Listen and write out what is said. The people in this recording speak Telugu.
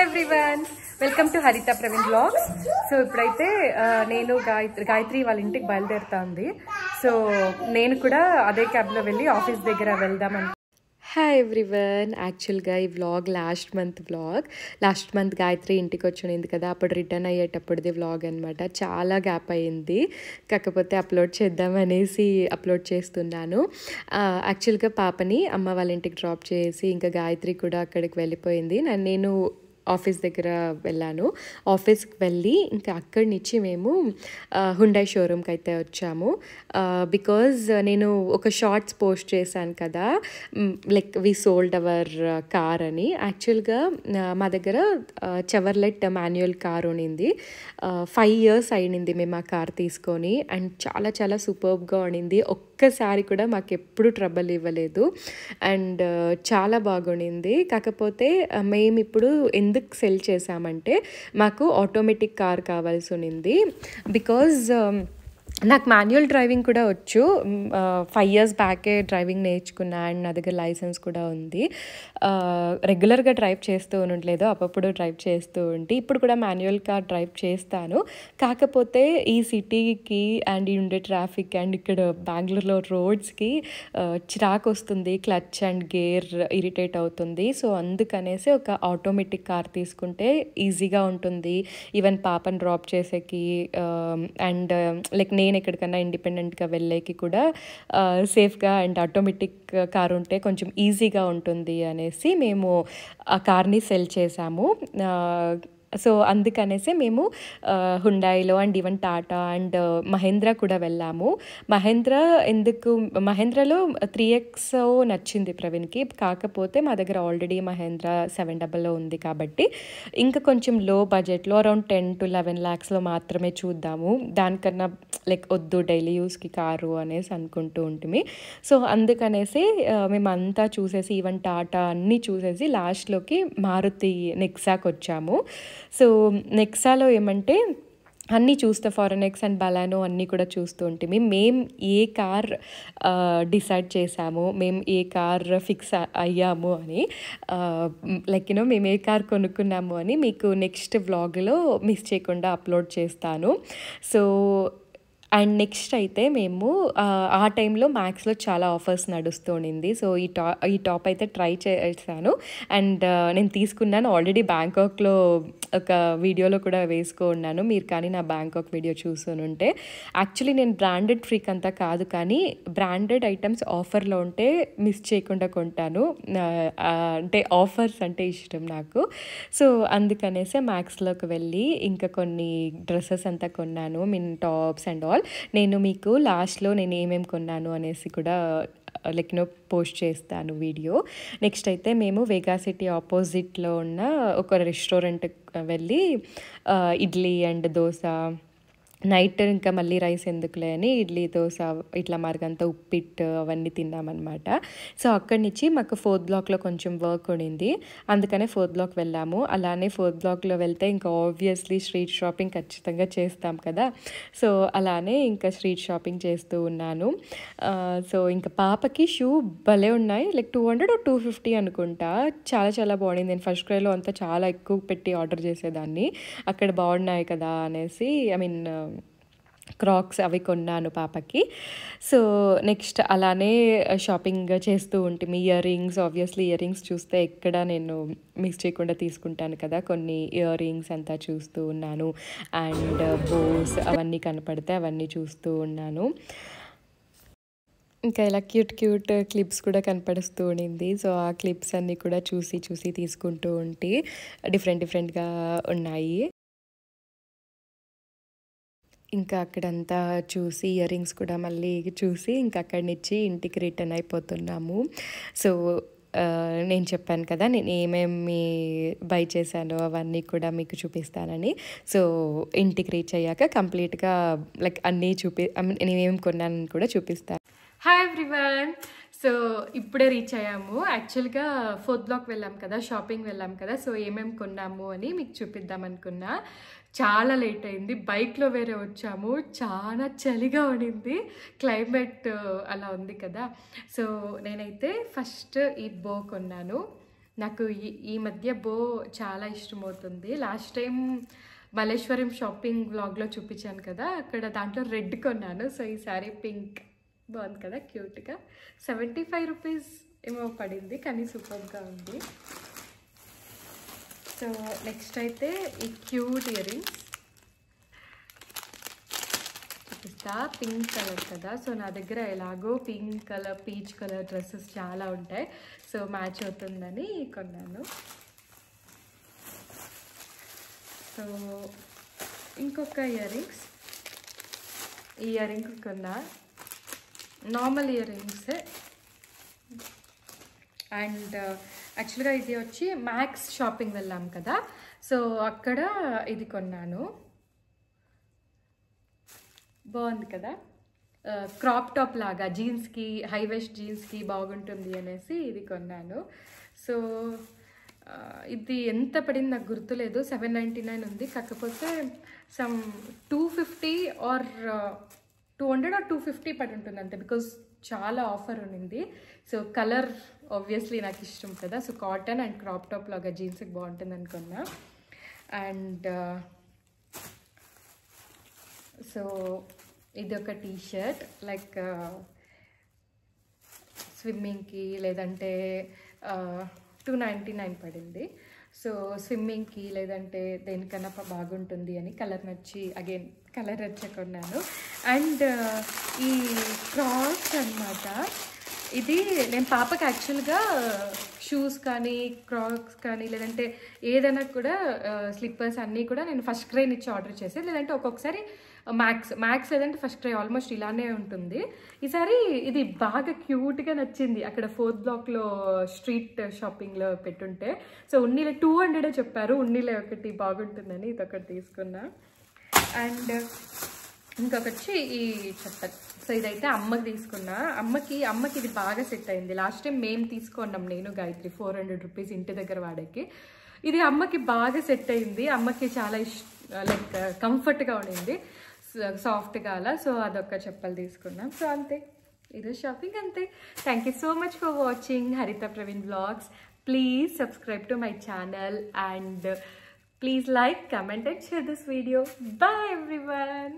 ఎవ్రీవన్ వెల్కమ్ టు హరిత ప్రవీణ్ బ్లాగ్స్. సో ఇప్పుడైతే నేను గాయత్రి వాళ్ళ ఇంటికి బయలుదేరుతా ఉంది. సో నేను కూడా అదే క్యాబ్లో వెళ్ళి ఆఫీస్ దగ్గర వెళ్దామని. హాయ్ ఎవ్రీవన్, యాక్చువల్గా ఈ వ్లాగ్ లాస్ట్ మంత్ గాయత్రి ఇంటికి వచ్చింది కదా, అప్పుడు రిటర్న్ అయ్యేటప్పుడుది వ్లాగ్ అనమాట. చాలా గ్యాప్ అయ్యింది, కాకపోతే అప్లోడ్ చేద్దామనేసి అప్లోడ్ చేస్తున్నాను. యాక్చువల్గా పాపని అమ్మ వాళ్ళ ఇంటికి డ్రాప్ చేసి ఇంకా గాయత్రి కూడా అక్కడికి వెళ్ళిపోయింది. నేను ఆఫీస్ దగ్గర వెళ్ళాను. ఆఫీస్కి వెళ్ళి ఇంకా అక్కడి నుంచి మేము హుండాయ్ షోరూమ్కి అయితే వచ్చాము. బికాజ్ నేను ఒక షార్ట్స్ పోస్ట్ చేశాను కదా, like we sold our car అని. యాక్చువల్గా మా దగ్గర చెవర్లెట్ మాన్యువల్ కార్ ఉన్నింది. 5 years అయినింది మేము ఆ కార్ తీసుకొని. అండ్ చాలా చాలా సూపర్బ్గా ఉన్నింది. ఒక్కసారి కూడా మాకు ఎప్పుడు ట్రబుల్ ఇవ్వలేదు అండ్ చాలా బాగుండింది. కాకపోతే మేము ఇప్పుడు ఎందుకు సెల్ చేసామంటే, మాకు ఆటోమేటిక్ కార్ కావాల్సి ఉన్నింది. బికాజ్ నాకు మాన్యువల్ డ్రైవింగ్ కూడా వచ్చు. 5 years బ్యాకే డ్రైవింగ్ నేర్చుకున్నా అండ్ నా దగ్గర లైసెన్స్ కూడా ఉంది. రెగ్యులర్గా డ్రైవ్ చేస్తూ ఉండలేదు, అప్పుడప్పుడు డ్రైవ్ చేస్తూ ఉంటే ఇప్పుడు కూడా మాన్యువల్ కార్ డ్రైవ్ చేస్తాను. కాకపోతే ఈ సిటీకి అండ్ ఈ ఉండే ట్రాఫిక్ అండ్ ఇక్కడ బెంగళూరులో రోడ్స్కి చిరాకు వస్తుంది, క్లచ్ అండ్ గేర్ ఇరిటేట్ అవుతుంది. సో అందుకనేసి ఒక ఆటోమేటిక్ కార్ తీసుకుంటే ఈజీగా ఉంటుంది, ఈవెన్ పాపని డ్రాప్ చేసేకి అండ్ లైక్ నేను ఎక్కడికన్నా ఇండిపెండెంట్గా వెళ్ళేకి కూడా సేఫ్గా అండ్ ఆటోమేటిక్ కార్ ఉంటే కొంచెం ఈజీగా ఉంటుంది అనేసి మేము ఆ కార్ని సెల్ చేసాము. సో అందుకనేసి మేము హుండాయిలో and even Tata and Mahindra కూడా వెళ్ళాము. మహేంద్రలో 3X నచ్చింది ప్రవీణ్కి. కాకపోతే మా దగ్గర ఆల్రెడీ మహేంద్ర 700 ఉంది కాబట్టి ఇంకా కొంచెం లో బడ్జెట్లో అరౌండ్ 10 to 11 lakhsలో మాత్రమే చూద్దాము, దానికన్నా లైక్ వద్దు డైలీ యూస్కి కారు అనేసి అనుకుంటూ ఉంటుంది. సో అందుకనేసి మేమంతా చూసేసి ఈవెన్ టాటా అన్నీ చూసేసి లాస్ట్లోకి మారుతి నెక్సాకి వచ్చాము. సో నెక్సాలో ఏమంటే అన్నీ చూస్తే ఫారెన్ ఎక్స్ అండ్ బలానో అన్నీ కూడా చూస్తూ ఉంటుంది. మేము ఏ కార్ డిసైడ్ చేసాము, మేము ఏ కార్ ఫిక్స్ అయ్యాము అని, లైక్ మేము ఏ కార్ కొనుక్కున్నాము అని మీకు నెక్స్ట్ వ్లాగ్లో మిస్ చేయకుండా అప్లోడ్ చేస్తాను. సో అండ్ నెక్స్ట్ అయితే మేము ఆ టైంలో మ్యాక్స్లో చాలా ఆఫర్స్ నడుస్తూ ఉండింది. సో ఈ టాప్ అయితే ట్రై చేశాను అండ్ నేను తీసుకున్నాను. ఆల్రెడీ బ్యాంకాక్లో ఒక వీడియోలో కూడా వేసుకున్నాను, మీరు కానీ నా బ్యాంకాక్ వీడియో చూసునుంటే. యాక్చువల్లీ నేను బ్రాండెడ్ ఫ్రీక్ అంతా కాదు, కానీ బ్రాండెడ్ ఐటమ్స్ ఆఫర్లో ఉంటే మిస్ చేయకుండా కొంటాను. అంటే ఆఫర్స్ అంటే ఇష్టం నాకు. సో అందుకనేసే మ్యాక్స్లోకి వెళ్ళి ఇంకా కొన్ని డ్రెస్సెస్ అంతా కొన్నాను, టాప్స్ అండ్ ఆల్. నేను మీకు లాస్ట్లో నేను ఏమేమి కొన్నాను అనేసి కూడా లైక్ పోస్ట్ చేస్తాను వీడియో. నెక్స్ట్ అయితే మేము వేగా సిటీ ఆపోజిట్లో ఉన్న ఒక రెస్టారెంట్కి వెళ్ళి ఇడ్లీ అండ్ దోశ, నైట్ ఇంకా మళ్ళీ రైస్ ఎందుకులే అని ఇడ్లీ దోశ ఇట్లా మరగంతా ఉప్పిట్టు అవన్నీ తిన్నామన్నమాట. సో అక్కడి నుంచి మాకు 4th blockలో కొంచెం వర్క్ ఉండింది, అందుకనే 4th block వెళ్ళాము. అలానే 4th blockలో వెళ్తే ఇంకా ఆబ్వియస్లీ స్ట్రీట్ షాపింగ్ ఖచ్చితంగా చేస్తాం కదా. సో అలానే ఇంకా స్ట్రీట్ షాపింగ్ చేస్తూ ఉన్నాను. సో ఇంకా పాపకి షూ భలే ఉన్నాయి, లైక్ 200 or 250 అనుకుంటా. చాలా చాలా బాగుంది. నేను ఫస్ట్ క్రైలో అంతా చాలా ఎక్కువ పెట్టి ఆర్డర్ చేసేదాన్ని, అక్కడ బాగున్నాయి కదా అనేసి క్రాక్స్ అవి కొన్నాను పాపకి. సో నెక్స్ట్ అలానే షాపింగ్ చేస్తూ ఉంటుంది. ఆబ్వియస్లీ ఇయర్ రింగ్స్ చూస్తే ఎక్కడ నేను మిస్ చేయకుండా తీసుకుంటాను కదా, కొన్ని ఇయర్ రింగ్స్ అంతా చూస్తూ ఉన్నాను అండ్ బోస్ అవన్నీ కనపడితే అవన్నీ చూస్తూ ఉన్నాను. ఇంకా ఇలా క్యూట్ క్లిప్స్ కూడా కనపడుస్తూ ఉండింది. సో ఆ క్లిప్స్ అన్నీ కూడా చూసి తీసుకుంటూ ఉంటే డిఫరెంట్గా ఉన్నాయి. ఇంకా అక్కడంతా చూసి ఇయర్ రింగ్స్ కూడా మళ్ళీ చూసి ఇంకా అక్కడి నుంచి ఇంటికి రిటర్న్ అయిపోతున్నాము. సో నేను చెప్పాను కదా నేను ఏమేమి బై చేశానో అవన్నీ కూడా మీకు చూపిస్తానని. సో ఇంటికి రీచ్ అయ్యాక కంప్లీట్గా లైక్ అన్నీ నేనేమేమి కొన్నానని కూడా చూపిస్తాను. హాయ్ ఎవ్రీవన్, సో ఇప్పుడే రీచ్ అయ్యాము. యాక్చువల్గా 4th block వెళ్ళాం కదా, షాపింగ్ వెళ్ళాం కదా. సో ఏమేమి కొన్నాము అని మీకు చూపిద్దాం అనుకున్నా. చాలా లేట్ అయింది, బైక్లో వేరే వచ్చాము, చాలా చలిగా ఉండింది, క్లైమేట్ అలా ఉంది కదా. సో నేనైతే ఫస్ట్ ఈ బో కొన్నాను. నాకు ఈ మధ్య బో చాలా ఇష్టమవుతుంది. లాస్ట్ టైం మల్లేశ్వరం షాపింగ్ వ్లాగ్లో చూపించాను కదా, అక్కడ దాంట్లో రెడ్ కొన్నాను. సో ఈసారి పింక్ బాగుంది కదా, క్యూట్గా. 75 రూపీస్ ఏమో పడింది, కానీ సూపర్గా ఉంది. సో నెక్స్ట్ అయితే ఈ క్యూట్ ఇయర్ రింగ్స్ చూపిస్తా. పింక్ కలర్ కదా, సో నా దగ్గర ఎలాగో pink colour, peach colour dresses చాలా ఉంటాయి. సో మ్యాచ్ అవుతుందని కొన్నాను. సో ఇంకొక ఇయర్ రింగ్స్, ఈ ఇయర్ రింగ్ కొన్నా. Normal ear rings. అండ్ యాక్చువల్గా ఇది వచ్చి మ్యాక్స్ షాపింగ్ వెళ్ళాం కదా, సో అక్కడ ఇది కొన్నాను. బాగుంది కదా, క్రాప్ టాప్ లాగా జీన్స్కి, హై వేస్ట్ జీన్స్కి బాగుంటుంది అనేసి ఇది కొన్నాను. సో ఇది ఎంత పడింది నాకు గుర్తులేదు, 799 ఉంది. కాకపోతే సమ్ 250 ఆర్ 200 ఆర్ 250 పడి ఉంటుంది అంతే, బికాజ్ చాలా ఆఫర్ ఉన్నింది. సో కలర్ ఆబ్వియస్లీ నాకు ఇష్టం కదా, so cotton and crop top లాగా జీన్స్కి బాగుంటుంది అనుకున్నా. అండ్ సో ఇది ఒక టీషర్ట్, లైక్ స్విమ్మింగ్కి లేదంటే 299 పడింది. సో స్విమ్మింగ్కి లేదంటే దేనికన్నా బాగుంటుంది అని కలర్ నచ్చి, అగైన్ కలర్ నచ్చి కొన్నాను. అండ్ ఈ క్రాక్స్ అన్నమాట. ఇది నేను పాపకి యాక్చువల్గా షూస్ కానీ, క్రాక్స్ కానీ, లేదంటే ఏదైనా కూడా స్లిప్పర్స్ అన్నీ కూడా నేను ఫస్ట్ క్రై నుంచి ఆర్డర్ చేసేది, లేదంటే ఒక్కొక్కసారి మ్యాక్స్ లేదంటే ఫస్ట్ క్రై, ఆల్మోస్ట్ ఇలానే ఉంటుంది. ఈసారి ఇది బాగా క్యూట్గా నచ్చింది, అక్కడ 4th బ్లాక్లో స్ట్రీట్ షాపింగ్లో పెట్టుంటే. సో ఉన్నీలో 200 చెప్పారు, ఉన్నీలో ఒకటి బాగుంటుందని ఇదొకటి తీసుకున్నా. అండ్ ఇంకొకటి వచ్చి ఈ చెప్పల్. సో ఇదైతే అమ్మకి తీసుకున్నా. అమ్మకి ఇది బాగా సెట్ అయింది. లాస్ట్ టైం మేము తీసుకున్నాం, నేను గాయత్రి, 400 రూపీస్ ఇంటి దగ్గర వాడకి. ఇది అమ్మకి బాగా సెట్ అయింది, అమ్మకి చాలా లైక్ కంఫర్ట్గా ఉండింది, సాఫ్ట్గా అలా. సో అదొక చెప్పలు తీసుకున్నాం. సో అంతే, ఈరోజు షాపింగ్ అంతే. Thank you so much for watching Haritha Praveen vlogs. Please subscribe to my channel and please like, comment and share this video. Bye everyone.